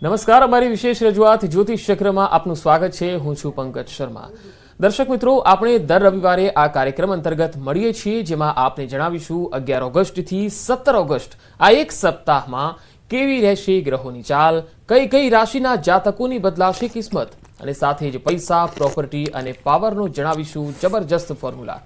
નમસ્કાર, અમારી વિશેષ રજૂઆત જ્યોતિષ ચક્રમાં આપનું સ્વાગત છે। હું છું પંકજ શર્મા। દર્શક મિત્રો, આપણે દર રવિવારે આ કાર્યક્રમ અંતર્ગત મળીએ છીએ, જેમાં આપને જણાવીશું 11 ઓગસ્ટથી 17 ઓગસ્ટ આ એક સપ્તાહમાં કેવી રહેશે ગ્રહોની ચાલ, કઈ કઈ રાશિના જાતકોની બદલાશે કિસ્મત, અને સાથે જ પૈસા, પ્રોપર્ટી અને પાવરનો જણાવીશું જબરજસ્ત ફોર્મ્યુલા।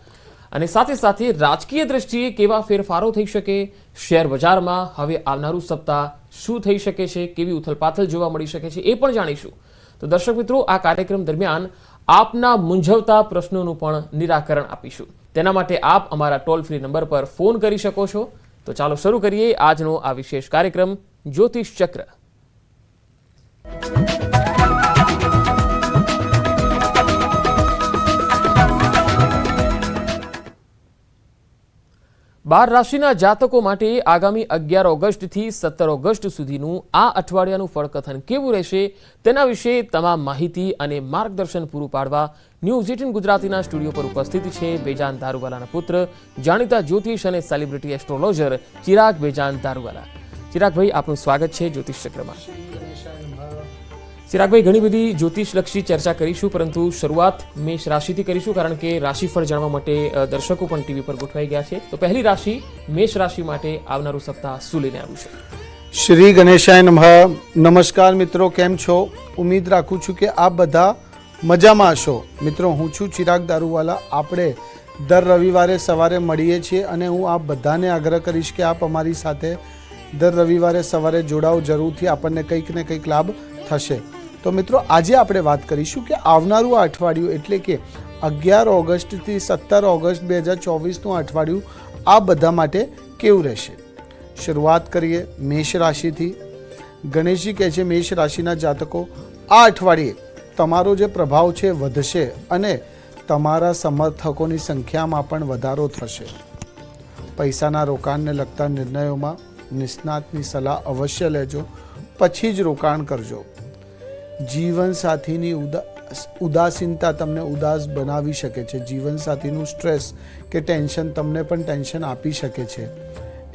અને સાથે સાથે રાજકીય દ્રષ્ટિએ કેવા ફેરફારો થઈ શકે, શેર બજારમાં હવે આવનારું સપ્તાહ શું થઈ શકે છે, કેવી ઉથલપાથલ જોવા મળી શકે છે, એ પણ જાણીશું। તો દર્શક મિત્રો, આ કાર્યક્રમ દરમિયાન આપના મૂંઝવતા પ્રશ્નોનું પણ નિરાકરણ આપીશું। તેના માટે આપ અમારા ટોલ ફ્રી નંબર પર ફોન કરી શકો છો। તો ચાલો શરૂ કરીએ આજનો આ વિશેષ કાર્યક્રમ જ્યોતિષ ચક્ર। 12 રાશિના જાતકો માટે આગામી 11 ઓગસ્ટથી 17 ઓગસ્ટ સુધીનું આ અઠવાડિયાનું ફળકથન કેવું રહેશે તેના વિશે તમામ માહિતી અને માર્ગદર્શન પૂરું પાડવા ન્યૂઝ 18 ગુજરાતીના સ્ટુડિયો પર ઉપસ્થિત છે બેજાન દારૂવાલાના પુત્ર, જાણીતા જ્યોતિષ અને સેલિબ્રિટી એસ્ટ્રોલોજર ચિરાગ બેજાન દારૂવાલા। ચિરાગભાઈ, આપનું સ્વાગત છે જ્યોતિષ ચક્રમાં। ચિરાગભાઈ, ઘણી બધી જ્યોતિષલક્ષી ચર્ચા કરીશું, પરંતુ શરૂઆત મેષ રાશિથી કરીશું, કારણ કે રાશિફળ જાણવા માટે દર્શકો પણ ટીવી પર ગોઠવાઈ ગયા છે। તો પહેલી રાશિ મેષ રાશિ માટે આવનારું સપ્તાહ શું લઈને આવ્યું છે? શ્રી ગણેશાય નમઃ। નમસ્કાર મિત્રો, કેમ છો? ઉમ્મીદ રાખું છું કે આપ બધા મજામાં હશો। મિત્રો, હું છું ચિરાગ દારૂવાલા। આપણે દર રવિવારે સવારે મળીએ છીએ અને હું આપ બધાને આગ્રહ કરીશ કે આપ અમારી સાથે દર રવિવારે સવારે જોડાઓ જરૂરથી, આપણને કંઈક ને કંઈક લાભ થશે। તો મિત્રો, આજે આપણે વાત કરીશું કે આવનારું આ અઠવાડિયું એટલે કે 11 ઓગસ્ટથી 17 ઓગસ્ટ 2024નું અઠવાડિયું આ બધા માટે કેવું રહેશે। શરૂઆત કરીએ મેષ રાશિથી। ગણેશજી કહે છે, મેષ રાશિના જાતકો, આ અઠવાડિયે તમારો જે પ્રભાવ છે વધશે અને તમારા સમર્થકોની સંખ્યામાં પણ વધારો થશે। પૈસાના રોકાણને લગતા નિર્ણયોમાં નિષ્ણાતની સલાહ અવશ્ય લેજો, પછી જ રોકાણ કરજો। જીવનસાથીની ઉદાસીનતા તમને ઉદાસ બનાવી શકે છે। જીવનસાથીનું સ્ટ્રેસ કે ટેન્શન તમને પણ ટેન્શન આપી શકે છે।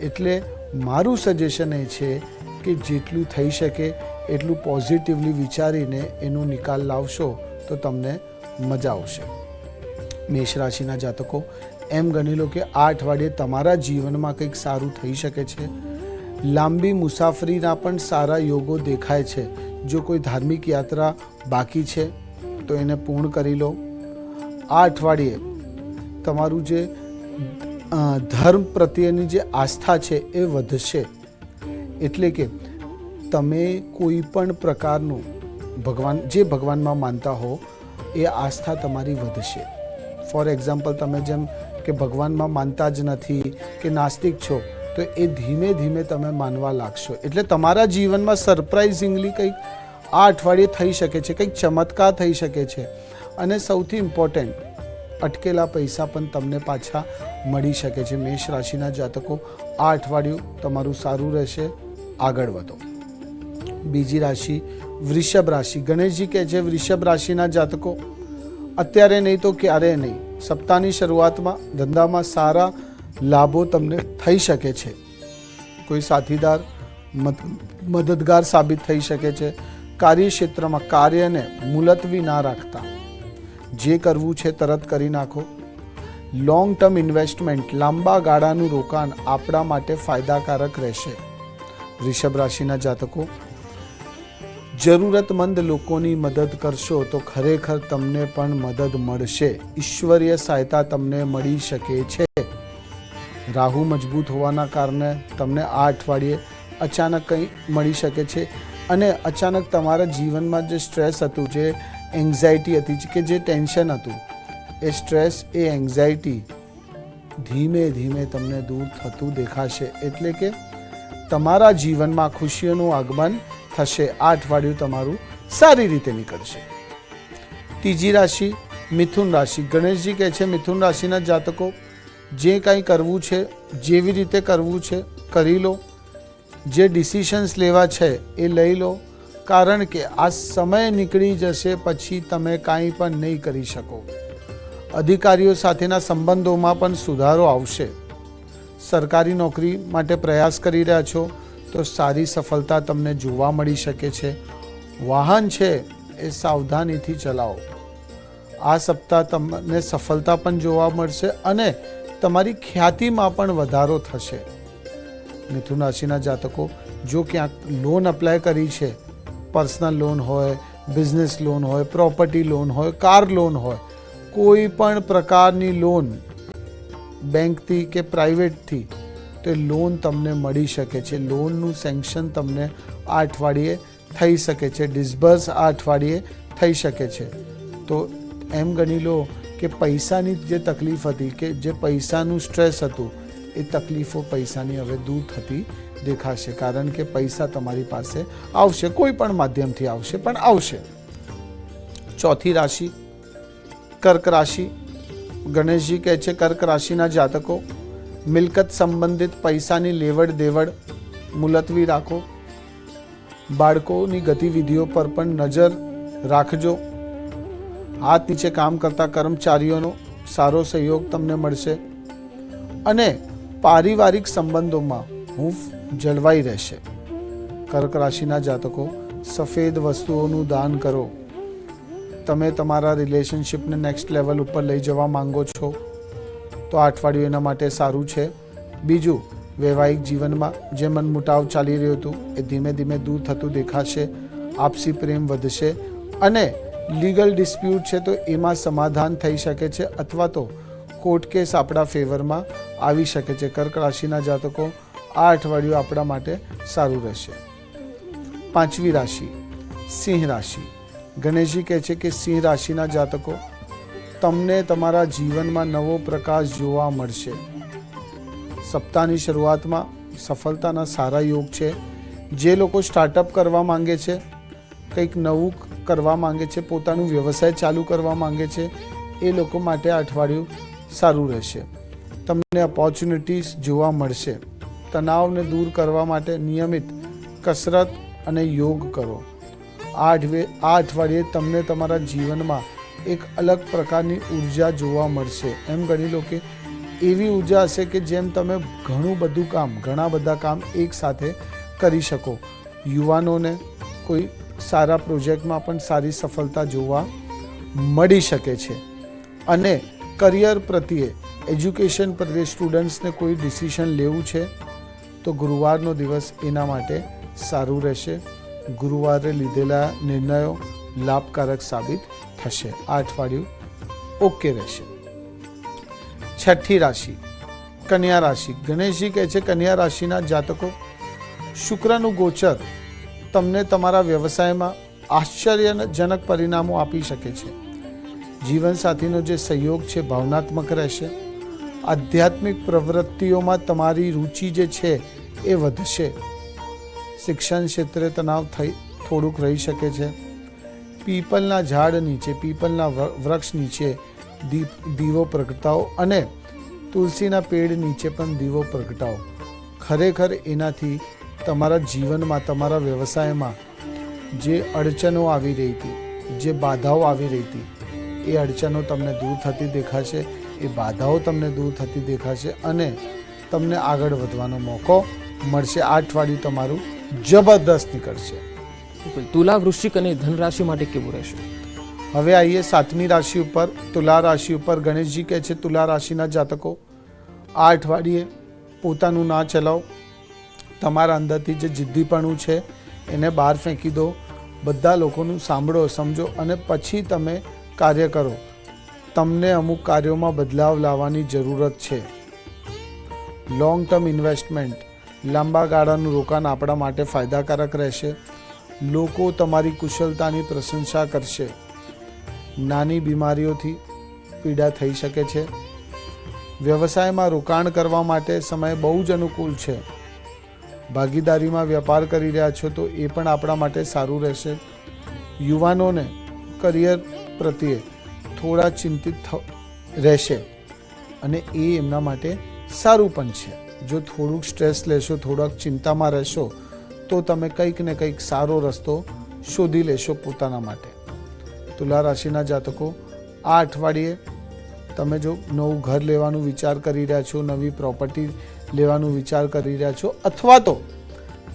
એટલે મારું સજેશન એ છે કે જેટલું થઈ શકે એટલું પોઝિટિવલી વિચારીને એનો નિકાલ લાવશો તો તમને મજા આવશે। મેષ રાશિના જાતકો, એમ ગણી લો કે આ અઠવાડિયે તમારા જીવનમાં કંઈક સારું થઈ શકે છે। લાંબી મુસાફરીના પણ સારા યોગો દેખાય છે। જો કોઈ ધાર્મિક યાત્રા બાકી છે તો એને પૂર્ણ કરી લો। આ અઠવાડિયે તમારું જે ધર્મ પ્રત્યેની જે આસ્થા છે એ વધશે। એટલે કે તમે કોઈ પણ પ્રકારનું ભગવાનમાં માનતા હો એ આસ્થા તમારી વધશે। ફોર એક્ઝામ્પલ, તમે જેમ કે ભગવાનમાં માનતા જ નથી કે નાસ્તિક છો, તો એ ધીમે ધીમે તમે માનવા લાગશો। એટલે તમારા જીવનમાં સરપ્રાઇઝિંગલી કંઈક આ અઠવાડિયે થઈ શકે છે, કંઈક ચમત્કાર થઈ શકે છે। અને સૌથી ઇમ્પોર્ટન્ટ, અટકેલા પૈસા પણ તમને પાછા મળી શકે છે। મેષ રાશિના જાતકો, આ અઠવાડિયું તમારું સારું રહેશે, આગળ વધો। બીજી રાશિ વૃષભ રાશિ। ગણેશજી કહે છે, વૃષભ રાશિના જાતકો, અત્યારે નહીં તો ક્યારે નહીં, સપ્તાહની શરૂઆતમાં ધંધામાં સારા લાભો તમને થઈ શકે છે। કોઈ સાથીદાર મદદગાર સાબિત થઈ શકે છે। કાર્યક્ષેત્રમાં કાર્યને મુલતવી ના રાખતા, જે કરવું છે તરત કરી નાખો। લોંગ ટર્મ ઇન્વેસ્ટમેન્ટ, લાંબા ગાળાનું રોકાણ આપણા માટે ફાયદાકારક રહેશે। વૃષભ રાશિના જાતકો, જરૂરતમંદ લોકોની મદદ કરશો તો ખરેખર તમને પણ મદદ મળશે। ઈશ્વરીય સહાયતા તમને મળી શકે છે। રાહુ મજબૂત હોવાના કારણે તમને આ અઠવાડિયે અચાનક કંઈ મળી શકે છે અને અચાનક તમારા જીવનમાં જે સ્ટ્રેસ હતું, જે એન્ઝાયટી હતી કે જે ટેન્શન હતું, એ સ્ટ્રેસ, એ એન્ઝાયટી ધીમે ધીમે તમને દૂર થતું દેખાશે। એટલે કે તમારા જીવનમાં ખુશીઓનું આગમન થશે। આ અઠવાડિયું તમારું સારી રીતે નીકળશે। ત્રીજી રાશિ મિથુન રાશિ। ગણેશજી કહે છે, મિથુન રાશિના જાતકો, જે કાંઈ કરવું છે, જેવી રીતે કરવું છે કરી લો। જે ડિસિશન્સ લેવા છે એ લઈ લો, કારણ કે આ સમય નીકળી જશે પછી તમે કાંઈ પણ નહીં કરી શકો। અધિકારીઓ સાથેના સંબંધોમાં પણ સુધારો આવશે। સરકારી નોકરી માટે પ્રયાસ કરી રહ્યા છો તો સારી સફળતા તમને જોવા મળી શકે છે। વાહન છે એ સાવધાનીથી ચલાવો. આ સપ્તાહ તમને સફળતા પણ જોવા મળશે અને તમારી ખ્યાતિમાં પણ વધારો થશે. મિથુન રાશિના જાતકો, જો ક્યાંક લોન અપ્લાય કરી છે, પર્સનલ લોન હોય, બિઝનેસ લોન હોય, પ્રોપર્ટી લોન હોય, કાર લોન હોય, કોઈ પણ પ્રકારની લોન બેંકથી કે પ્રાઇવેટથી, તો એ લોન તમને મળી શકે છે. લોનનું સેન્કશન તમને આ અઠવાડિયે થઈ શકે છે, ડિસ્બર્સ આ અઠવાડિયે થઈ શકે છે. તો એમ ગણી લો કે પૈસાની જે તકલીફ હતી, કે જે પૈસાનું સ્ટ્રેસ હતું, એ તકલીફો પૈસાની હવે દૂર થતી દેખાશે. કારણ કે પૈસા તમારી પાસે આવશે, કોઈ પણ માધ્યમથી આવશે, પણ આવશે. ચોથી રાશિ કર્ક રાશિ. ગણેશજી કહે છે કર્ક રાશિના જાતકો, મિલકત સંબંધિત પૈસાની લેવડ દેવડ મુલતવી રાખો. બાળકોની ગતિવિધિઓ પર પણ નજર રાખજો. હાથ નીચે કામ કરતા કર્મચારીઓનો સારો સહયોગ તમને મળશે અને પારિવારિક સંબંધોમાં હૂંફ જળવાઈ રહેશે. કર્ક રાશિના જાતકો, સફેદ વસ્તુઓનું દાન કરો. તમે તમારા રિલેશનશિપને નેક્સ્ટ લેવલ ઉપર લઈ જવા માંગો છો તો આ અઠવાડિયું એના માટે સારું છે. બીજું, વૈવાહિક જીવનમાં જે મનમુટાવ ચાલી રહ્યું હતું એ ધીમે ધીમે દૂર થતું દેખાશે. આપસી પ્રેમ વધશે અને લીગલ ડિસ્પ્યુટ છે તો એમાં સમાધાન થઈ શકે છે અથવા તો કોર્ટ કેસ આપણા ફેવરમાં આવી શકે છે. કર્ક રાશિના જાતકો, આ અઠવાડિયું આપણા માટે સારું રહેશે. પાંચમી રાશિ સિંહ રાશિ. ગણેશજી કહે છે કે સિંહ રાશિના જાતકો, તમને તમારા જીવનમાં નવો પ્રકાશ જોવા મળશે. સપ્તાહની શરૂઆતમાં સફળતાના સારા યોગ છે. જે લોકો સ્ટાર્ટઅપ કરવા માંગે છે, કંઈક નવું કરવા માંગે છે, પોતાનું વ્યવસાય ચાલુ કરવા માંગે છે, એ લોકો માટે આ અઠવાડિયું સારું રહેશે. તમને ઓપોર્ચ્યુનિટીઝ જોવા મળશે. તણાવને દૂર કરવા માટે નિયમિત કસરત અને યોગ કરો. આ અઠવાડિયે તમને તમારા જીવનમાં એક અલગ પ્રકારની ઉર્જા જોવા મળશે. એમ ગણી લો કે એવી ઉર્જા હશે કે જેમ તમે ઘણા બધા કામ એક સાથે કરી શકો. યુવાનોને કોઈ સારા પ્રોજેક્ટમાં પણ સારી સફળતા જોવા મળી શકે છે. અને કરિયર પ્રત્યે, એજ્યુકેશન પ્રત્યે સ્ટુડન્ટ્સને કોઈ ડિસિઝન લેવું છે તો ગુરુવારનો દિવસ એના માટે સારું રહેશે. ગુરુવારે લીધેલા નિર્ણયો લાભકારક સાબિત થશે. આ અઠવાડિયું ઓકે રહેશે. છઠ્ઠી રાશિ કન્યા રાશિ. ગણેશજી કહે છે કન્યા રાશિના જાતકો, શુક્રનું ગોચર તમને તમારા વ્યવસાયમાં આશ્ચર્યજનક પરિણામો આપી શકે છે. જીવનસાથીનો જે સહયોગ છે ભાવનાત્મક રહેશે. આધ્યાત્મિક પ્રવૃત્તિઓમાં તમારી રુચિ જે છે એ વધશે. શિક્ષણ ક્ષેત્રે તણાવ થોડુંક રહી શકે છે. પીપલના ઝાડ નીચે, પીપલના વૃક્ષ નીચે દીવો પ્રગટાવો અને તુલસીના પેડ નીચે પણ દીવો પ્રગટાવો. ખરેખર એનાથી તમારા જીવનમાં, તમારા વ્યવસાયમાં જે અડચણો આવી રહી હતી, જે બાધાઓ આવી રહી હતી, એ અડચણો તમને દૂર થતી દેખાશે. એ બાધાઓ તમને દૂર થતી દેખાશે અને તમને આગળ વધવાનો મોકો મળશે. આ અઠવાડિયું તમારું જબરદસ્ત નીકળશે. તુલા, વૃશ્ચિક અને ધન રાશિ માટે કેવું રહેશે? હવે આવીએ સાતમી રાશિ ઉપર, તુલા રાશિ ઉપર. ગણેશજી કહે છે તુલા રાશિના જાતકો, આ અઠવાડિયે પોતાનું ના ચલાવો. તમારા અંદરથી જે જિદ્દીપણું છે એને બહાર ફેંકી દો. બધા લોકોનું સાંભળો, સમજો અને પછી તમે કાર્ય કરો. તમને અમુક કાર્યોમાં બદલાવ લાવવાની જરૂરત છે. લોંગ ટર્મ ઇન્વેસ્ટમેન્ટ, લાંબા ગાળાનું રોકાણ આપણા માટે ફાયદાકારક રહેશે. લોકો તમારી કુશળતાની પ્રશંસા કરશે. નાની બીમારીઓથી પીડા થઈ શકે છે. વ્યવસાયમાં રોકાણ કરવા માટે સમય બહુ જ અનુકૂળ છે. ભાગીદારીમાં વેપાર કરી રહ્યા છો તો એ પણ આપણા માટે સારું રહેશે. યુવાનોને કરિયર પ્રત્યે થોડા ચિંતિત રહેશે અને એ એમના માટે સારું પણ છે. જો થોડુંક સ્ટ્રેસ લેશો, થોડાક ચિંતામાં રહેશો તો તમે કંઈક ને કંઈક સારો રસ્તો શોધી લેશો પોતાના માટે. તુલા રાશિના જાતકો, આ અઠવાડિયે તમે જો નવું ઘર લેવાનું વિચાર કરી રહ્યા છો, નવી પ્રોપર્ટી લેવાનું વિચાર કરી રહ્યા છો અથવા તો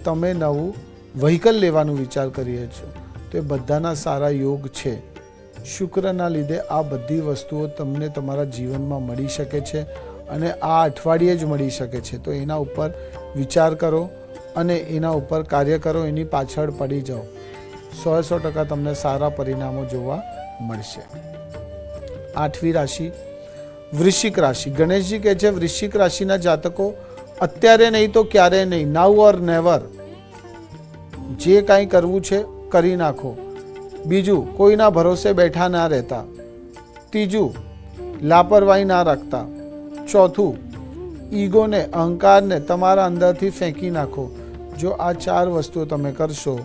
તમે નવું વ્હીકલ લેવાનું વિચાર કરી રહ્યા છો તો એ બધાના સારા યોગ છે. શુક્રના લીધે આ બધી વસ્તુઓ તમને તમારા જીવનમાં મળી શકે છે અને આ અઠવાડિયે જ મળી શકે છે. તો એના ઉપર વિચાર કરો અને એના ઉપર કાર્ય કરો, એની પાછળ પડી જાઓ. 100% તમને સારા પરિણામો જોવા મળશે. 8મી રાશિ વૃશ્ચિક રાશિ. ગણેશજી કહે છે વૃશ્ચિક રાશિના જાતકો અત્યારે નહીં તો ક્યારે નહીં, નાઉ ઓર નેવર, જે કાંઈ કરવું છે કરી નાખો. બીજું, કોઈના ભરોસે બેઠા ના રહેતા. ત્રીજું, લાપરવાહી ના રાખતા. ચોથું, ઈગોને, અહંકારને તમારા અંદરથી ફેંકી નાખો. જો આ 4 વસ્તુઓ તમે કરશો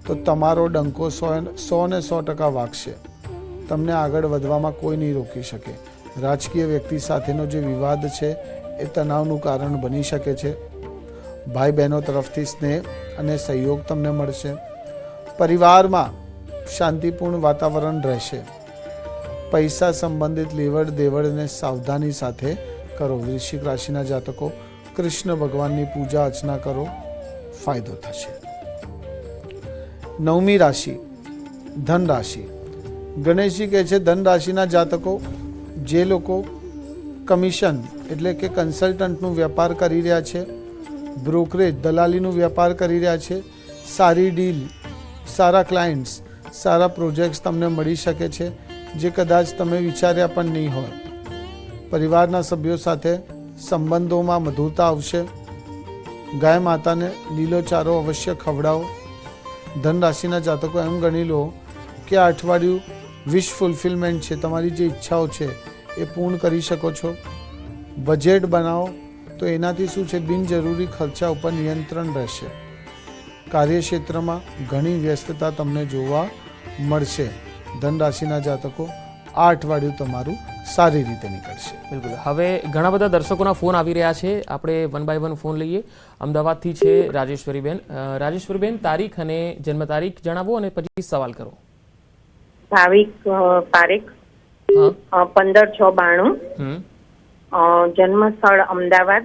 તો તમારો ડંકો 100% વાગશે. તમને આગળ વધવામાં કોઈ નહીં રોકી શકે. રાજકીય વ્યક્તિ સાથેનો જે વિવાદ છે એ તણાવનું કારણ બની શકે છે. ભાઈ બહેનો તરફથી સ્નેહ અને સહયોગ તમને મળશે. પરિવારમાં શાંતિપૂર્ણ વાતાવરણ રહેશે. પૈસા સંબંધિત લેવડ દેવડને સાવધાની સાથે કરો. વૃશ્ચિક રાશિના જાતકો કૃષ્ણ ભગવાનની પૂજા અર્ચના કરો, ફાયદો થશે. 9મી રાશિ ધન રાશિ. ગણેશજી કહે છે ધન રાશિના જાતકો, જે લોકો કમિશન એટલે કે કન્સલ્ટન્ટનું વેપાર કરી રહ્યા છે, બ્રોકરેજ દલાલીનું વેપાર કરી રહ્યા છે, સારી ડીલ, સારા ક્લાયન્ટ્સ, સારા પ્રોજેક્ટ્સ તમને મળી શકે છે જે કદાચ તમે વિચાર્યા પણ નહીં હોય. પરિવારના સભ્યો સાથે સંબંધોમાં મધુરતા આવશે. ગાય માતાને લીલો ચારો અવશ્ય ખવડાવો. ધન રાશિના જાતકો એમ ગણી લો કે આ અઠવાડિયું વિશ ફુલફિલમેન્ટ છે. તમારી જે ઈચ્છાઓ છે એ પૂર્ણ કરી શકો છો. બજેટ બનાવો તો એનાથી શું છે, બિનજરૂરી ખર્ચા ઉપર નિયંત્રણ રહેશે. કાર્યક્ષેત્રમાં ઘણી વ્યસ્તતા તમને જોવા મળશે. ધન રાશિના જાતકો આ અઠવાડિયું તમારું સારી રીતે નીકળશે. બિલકુલ. હવે ઘણા બધા દર્શકોના ફોન આવી રહ્યા છે. આપણે 1 બાય 1 ફોન લઈએ. અમદાવાદથી છે રાજેશ્વરીબેન. રાજેશ્વરીબેન, તારીખ અને જન્મ તારીખ જણાવો અને પછી સવાલ કરો. ભાવિક પારેખ, 15/6/92, જન્મ સ્થળ અમદાવાદ,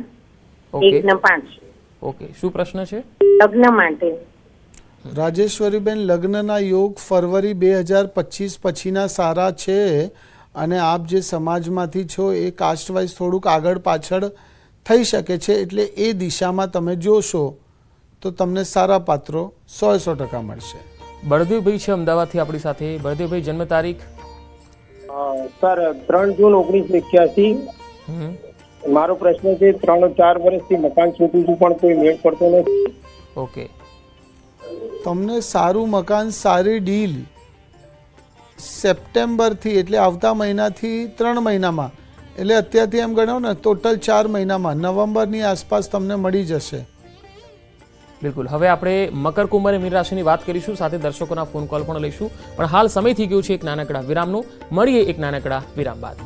1:05. ઓકે, શું પ્રશ્ન છે? લગ્ન માટે. રાજેશ્વરીબેન, લગ્નના યોગ ફરવરી 2025 પછીના સારા છે અને આપ જે સમાજમાંથી છો એ કાસ્ટ વાઇઝ થોડુંક આગળ પાછળ થઈ શકે છે. એટલે એ દિશામાં તમે જોશો તો તમને સારા પાત્રો 100% મળશે. બળદેવભાઈ છે અમદાવાદથી આપણી સાથે. બળદેવભાઈ, જન્મ તારીખ? સર 3 જૂન 1981. મારો પ્રશ્ન છે 3-4 વર્ષથી મકાન શોધું છું પણ કોઈ મેળ પડતો નથી. ઓકે, તમને સારું મકાન, સારી ડીલ સપ્ટેમ્બરથી એટલે આવતા મહિનાથી 3 મહિનામાં, એટલે અત્યારથી એમ ગણો ને ટોટલ 4 મહિનામાં નવેમ્બરની આસપાસ તમને મળી જશે. બિલકુલ. હવે આપણે મકર કુંભ અને મીન રાશિની વાત કરીશું, સાથે દર્શકોના ફોન કોલ પણ લઈશું. પણ હાલ સમય થઈ ગયો છે એક નાનકડા વિરામનો. મળીએ એક નાનકડા વિરામ બાદ.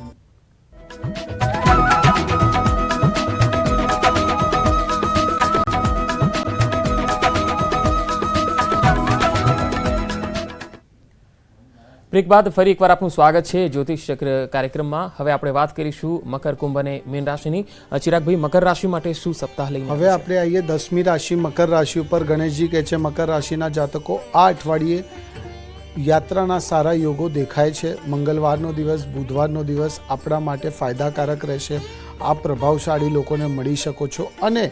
બ્રેક બાદ ફરી એકવાર આપનું સ્વાગત છે જ્યોતિષ ચક્ર કાર્યક્રમમાં. હવે આપણે વાત કરીશું મકર કુંભ અને મીન રાશિની. ચિરાગભાઈ, મકર રાશિ માટે શું સપ્તાહ લઈને? હવે આપણે આવીએ 10મી રાશિ મકર રાશિ ઉપર. ગણેશજી કહે છે મકર રાશિના જાતકો આ અઠવાડિયે યાત્રાના સારા યોગો દેખાય છે. મંગળવારનો દિવસ, બુધવારનો દિવસ આપણા માટે ફાયદાકારક રહેશે. આપ પ્રભાવશાળી લોકોને મળી શકો છો અને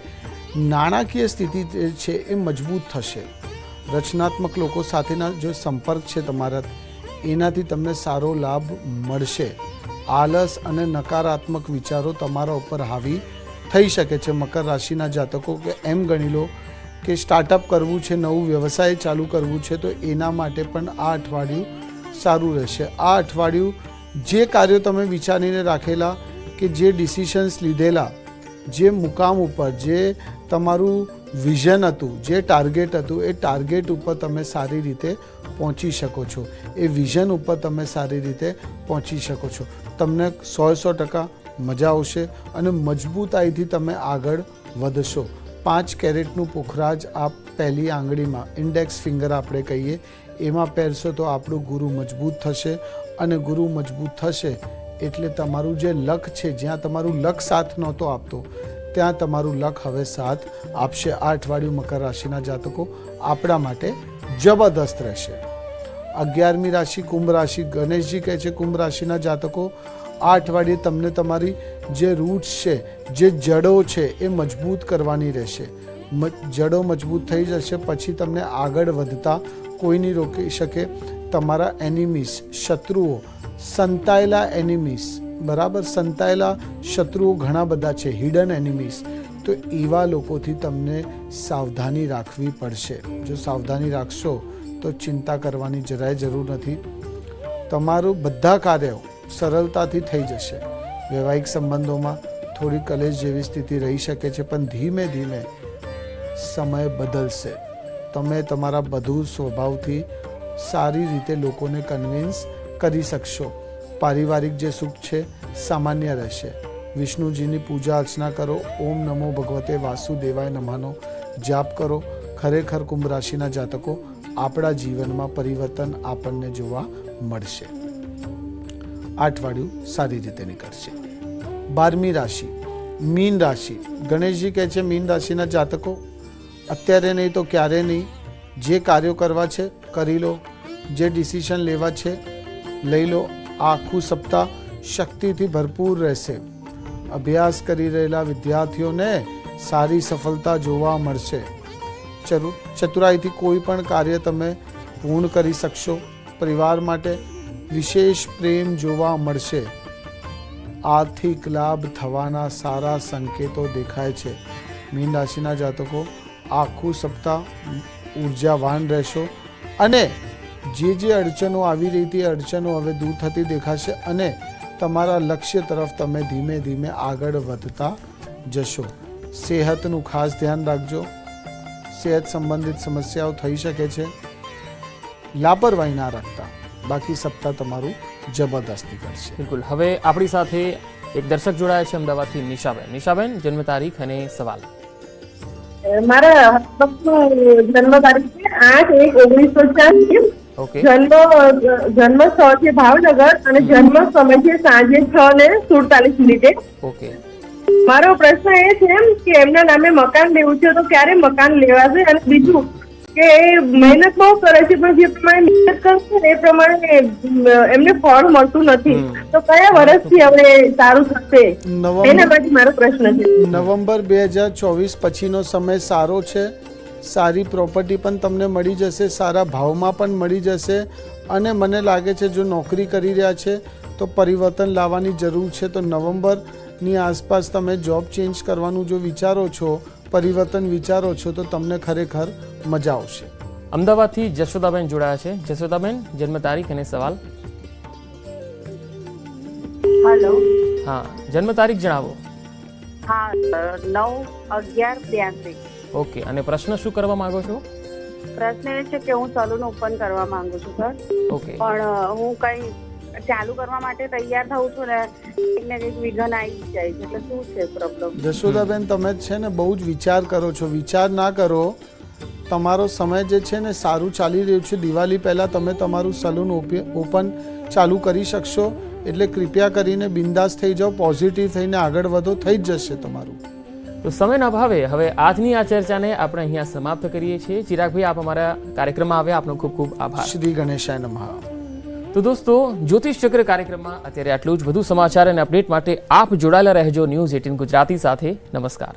નાણાકીય સ્થિતિ છે એ મજબૂત થશે. રચનાત્મક લોકો સાથેના જે સંપર્ક છે તમારા, એનાથી તમને સારો લાભ મળશે. આલસ અને નકારાત્મક વિચારો તમારા ઉપર હાવી થઈ શકે છે. મકર રાશિના જાતકો કે એમ ગણી લો કે સ્ટાર્ટઅપ કરવું છે, નવું વ્યવસાય ચાલુ કરવું છે, તો એના માટે પણ આ અઠવાડિયું સારું રહેશે. આ અઠવાડિયું જે કાર્યો તમે વિચારીને રાખેલા, કે જે ડિસિશન્સ લીધેલા, જે મુકામ ઉપર, જે તમારું વિઝન હતું, જે ટાર્ગેટ હતું, એ ટાર્ગેટ ઉપર તમે સારી રીતે પહોંચી શકો છો. એ વિઝન ઉપર તમે સારી રીતે પહોંચી શકો છો. તમને 100% મજા આવશે અને મજબૂતાઈથી તમે આગળ વધશો. 5 કેરેટનું પુખરાજ આપ પહેલી આંગળીમાં, ઇન્ડેક્સ ફિંગર આપણે કહીએ, એમાં પહેરશો તો આપણું ગુરુ મજબૂત થશે. અને ગુરુ મજબૂત થશે એટલે તમારું જે લક છે, જ્યાં તમારું લક સાથ નહોતો આપતો, ત્યાં તમારું લક હવે સાથ આપશે. આ અઠવાડિયું મકર રાશિના જાતકો આપણા માટે જબરદસ્ત રહેશે. 11મી રાશિ કુંભ રાશિ. ગણેશજી કહે છે કુંભ રાશિના જાતકો આ અઠવાડિયે તમને તમારી જે રૂટ્સ છે, જે જડો છે એ મજબૂત કરવાની રહેશે. જડો મજબૂત થઈ જશે પછી તમને આગળ વધતા કોઈ નહીં રોકી શકે. તમારા એનિમીઝ, શત્રુઓ, સંતાયેલા એનિમીઝ, બરાબર, સંતાયેલા શત્રુઓ ઘણા બધા છે, હિડન એનિમીઝ, તો એવા લોકોથી તમને સાવધાની રાખવી પડશે. જો સાવધાની રાખશો તો ચિંતા કરવાની જરાય જરૂર નથી. તમારું બધા કાર્યો સરળતાથી થઈ જશે. વૈવાહિક સંબંધોમાં થોડી કલેશ જેવી સ્થિતિ રહી શકે છે, પણ ધીમે ધીમે સમય બદલશે. તમે તમારા બધું સ્વભાવથી સારી રીતે લોકોને કન્વિન્સ કરી શકશો. પારિવારિક જે સુખ છે સામાન્ય રહેશે. વિષ્ણુજીની પૂજા અર્ચના કરો. ઓમ નમો ભગવતે વાસુદેવાય નમઃનો જાપ કરો. ખરેખર કુંભ રાશિના જાતકો આપણા જીવનમાં પરિવર્તન આપણને જોવા મળશે. આ અઠવાડિયું સારી રીતે નીકળશે. 12મી રાશિ મીન રાશિ. ગણેશજી કહે છે મીન રાશિના જાતકો અત્યારે નહીં તો ક્યારે નહીં, જે કાર્યો કરવા છે કરી લો, જે ડિસિઝન લેવા છે લઈ લો. આખું સપ્તાહ શક્તિથી ભરપૂર રહેશે. અભ્યાસ કરી રહેલા વિદ્યાર્થીઓને સારી સફળતા જોવા મળશે. ચતુરાઈથી કોઈ પણ કાર્ય તમે પૂર્ણ કરી શકશો. પરિવાર માટે વિશેષ પ્રેમ જોવા મળશે. આર્થિક લાભ થવાના સારા સંકેતો દેખાય છે. મીન રાશિના જાતકો આખું સપ્તાહ ઉર્જાવાન રહેશો અને જે અડચણો આવી રહી હતી અડચણો હવે દૂર થતી દેખાશે અને તમારા લક્ષ્ય તરફ તમે ધીમે ધીમે આગળ વધતા જશો. સેહતનું ખાસ ધ્યાન રાખજો. સેહત સંબંધિત સમસ્યાઓ થઈ શકે છે. લાપરવાહી ના રાખતા, બાકી સપ્તાહ તમારું જબરદસ્તી કરશે. બિલકુલ. હવે આપણી સાથે એક દર્શક જોડાયા છે અમદાવાદથી, નિશાબેન. નિશાબેન, જન્મ તારીખ અને સવાલ. મારા હસબન્ડનું જન્મ તારીખ છે 8/1/1984. ઓકે. જન્મ સ્થળ છે ભાવનગર અને જન્મ સમય છે સાંજે 6:47. ઓકે. મારો પ્રશ્ન એ છે કે એમના નામે મકાન લેવું છે તો ક્યારે મકાન લેવાશે, અને બીજું કે એ મહેનત બહુ કરે છે પણ જે પ્રમાણે મહેનત કરશે ને એ પ્રમાણે એમને ફળ મળતું નથી, તો કયા વર્ષથી હવે સારું થશે એના માટે મારો પ્રશ્ન છે. નવેમ્બર 2024 પછીનો સમય સારો છે. સારી પ્રોપર્ટી પણ તમને મળી જશે, સારા ભાવમાં પણ મળી જશે અને મને લાગે છે જો નોકરી કરી રહ્યા છે તો પરિવર્તન લાવવાની જરૂર છે. તો નવેમ્બરની આસપાસ તમે જોબ ચેન્જ કરવાનું જો વિચારો છો, પરિવર્તન વિચારો છો તો તમને ખરેખર મજા આવશે. અમદાવાદથી જશોદાબેન જોડાયા છે. જશોદાબેન, જન્મ તારીખ અને સવાલ. હેલો. હા, જન્મ તારીખ જણાવો. હા, 9/11/82. ઓકે. અને પ્રશ્ન શું કરવા માંગો છો? પ્રશ્ન એ છે કે હું સલૂન ઓપન કરવા માંગુ છું સર, ઓકે. પણ હું કઈ ચાલુ કરવા માટે તૈયાર થઉં છું ને કંઈક ને કંઈક વિઘન આવી જાય છે, એટલે શું છે પ્રોબ્લેમ? જશોદાબેન, તમે છે ને બહુ જ વિચાર કરો છો. વિચાર ના કરો. તમારો સમય જે છે ને સારું ચાલી રહ્યું છે. દિવાળી પહેલાં તમે તમારું સલૂન ઓપન ચાલુ કરી શકશો. એટલે કૃપયા કરીને બિંદાસ થઈ જાઓ, પોઝિટિવ થઈને આગળ વધો, થઈ જ જશે તમારું. તો સમયના અભાવે હવે આજની આ ચર્ચાને આપણે અહીંયા સમાપ્ત કરીએ છીએ. ચિરાગભાઈ, આપ અમારા કાર્યક્રમમાં આવ્યા, આપનો ખૂબ ખૂબ આભાર. શ્રી ગણેશાય નમઃ. તો દોસ્તો, જ્યોતિષ ચક્ર કાર્યક્રમમાં અત્યારે આટલું જ. વધુ સમાચાર અને અપડેટ માટે આપ જોડાયેલા રહેજો ન્યૂઝ 18 ગુજરાતી સાથે. નમસ્કાર.